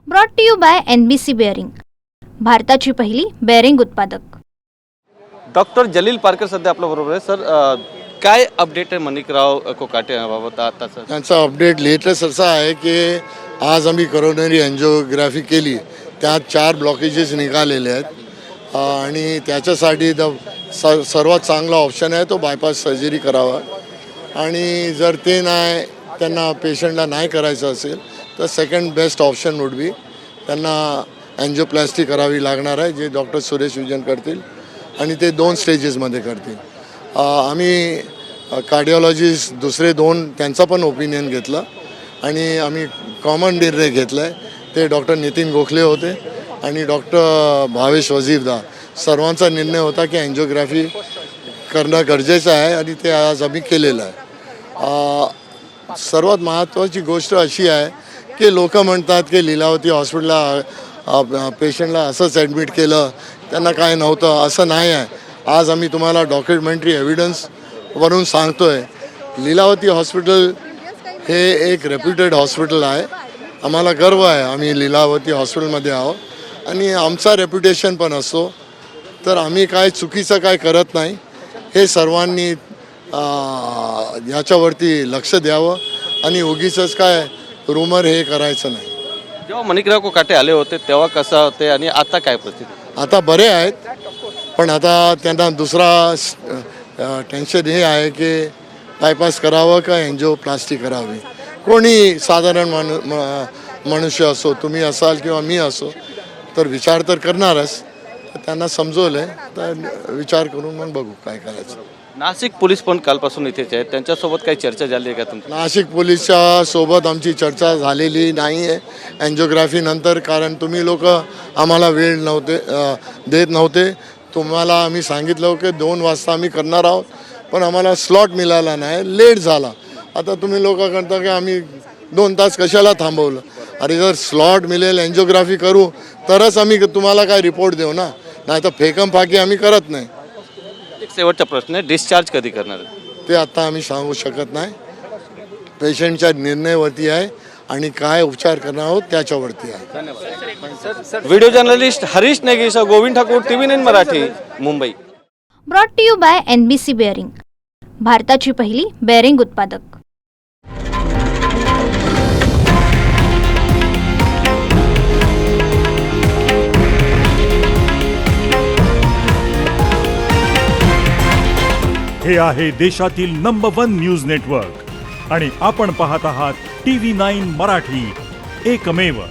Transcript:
Brought to you by NBC bearing, भारताची पहिली bearing उत्पादक। डॉक्टर जलील पारकर सध्या आपल्या बरोबर आहे। सर, काय अपडेट आहे मणिकराव कोकाटे याबाबत आता? सर, त्यांचा अपडेट लेटेस्ट असा आहे की आज आम्ही करोनरी एन्जिओग्राफी केली, त्यात 4 ब्लॉकेजेस निघालेले आहेत आणि त्याच्यासाठी सर्वात चांगला ऑप्शन आहे तो बायपास सर्जरी करावा। आणि जर ते नाही, त्यांना पेशंटला नाही करायचं असेल तर second best option would be त्यांना एन्जिओप्लास्टी करावी लागणार आहे, जे डॉक्टर सुरेश विजन करतील आणि ते 2 स्टेजेसमध्ये करतील। आम्ही कार्डिओलॉजिस्ट दुसरे 2 त्यांचा पण ओपिनियन घेतलं आणि आम्ही कॉमन निर्णय घेतला आहे, ते डॉक्टर नितीन गोखले होते आणि डॉक्टर भावेश वजीरदार। सर्वांचा निर्णय होता की एन्जिओग्राफी करणं गरजेचं आहे आणि ते आज आम्ही केलेलं आहे। सर्वात महत्त्वाची गोष्ट अशी आहे की लोक म्हणतात की लीलावती हॉस्पिटलला पेशंटला असंच ॲडमिट केलं, त्यांना काय नव्हतं, असं नाही आहे। आज आम्ही तुम्हाला डॉक्युमेंटरी एव्हिडन्सवरून सांगतो आहे, लीलावती हॉस्पिटल हे एक रेप्युटेड हॉस्पिटल आहे। आम्हाला गर्व आहे, आम्ही लीलावती हॉस्पिटलमध्ये आहोत आणि आमचा रेप्युटेशन पण असतो, तर आम्ही काय चुकीचं काय करत नाही, हे सर्वांनी याच्यावरती लक्ष द्यावं आणि उगीचंच काय रूमर हे करायचं नाही। जेव्हा मणिकराव कोकाटे आले होते तेव्हा कसं होते आणि आता काय परिस्थिती? आता बरे आहेत, पण आता त्यांना दुसरा टेन्शन हे आहे की बायपास करावं का एन्जिओप्लास्टी करावी। कोणी साधारण मनुष्य असो, तुम्ही असाल किंवा मी असो, तर विचार तर करणारच। त्यांना समजवलं आहे, तर विचार करून मग बघू काय करायचं। नाशिक पोलीस पण कालपासून इथेच आहेत, त्यांच्यासोबत काही चर्चा झाली आहे का तुमची? नाशिक पोलीसच्या सोबत आमची चर्चा झालेली नाही आहे एन्जिओग्राफी नंतर, कारण तुम्ही लोक आम्हाला वेळ देत नव्हते। तुम्हाला आम्ही सांगितलं की 2 वाजता आम्ही करणार आहोत, पण आम्हाला स्लॉट मिळाला नाही, लेट झाला। आता तुम्ही लोक करता की आम्ही 2 तास कशाला थांबवलं? अरे जर स्लॉट मिळेल एन्जिओग्राफी करू तरच आम्ही तुम्हाला काय रिपोर्ट देऊ ना, नाही तर फेकम फाकी आम्ही करत नाही। एक शेवटचा प्रश्न आहे, डिस्चार्ज कधी करणार? ते आता आम्ही सांगू शकत नाही, पेशंटच्या निर्णयावरती आहे आणि काय उपचार करणार आहोत त्याच्यावरती आहे। धन्यवाद। व्हिडिओ जर्नलिस्ट हरीश नेगेसह Govind Thakur, TV9 Marathi, Mumbai. Brought to you by NBC bearing, भारताची पहिली बेअरिंग उत्पादक। हे आहे देशातील नंबर 1 न्यूज नेटवर्क आणि आपण पाहत आहात TV9 मराठी, एकमेव।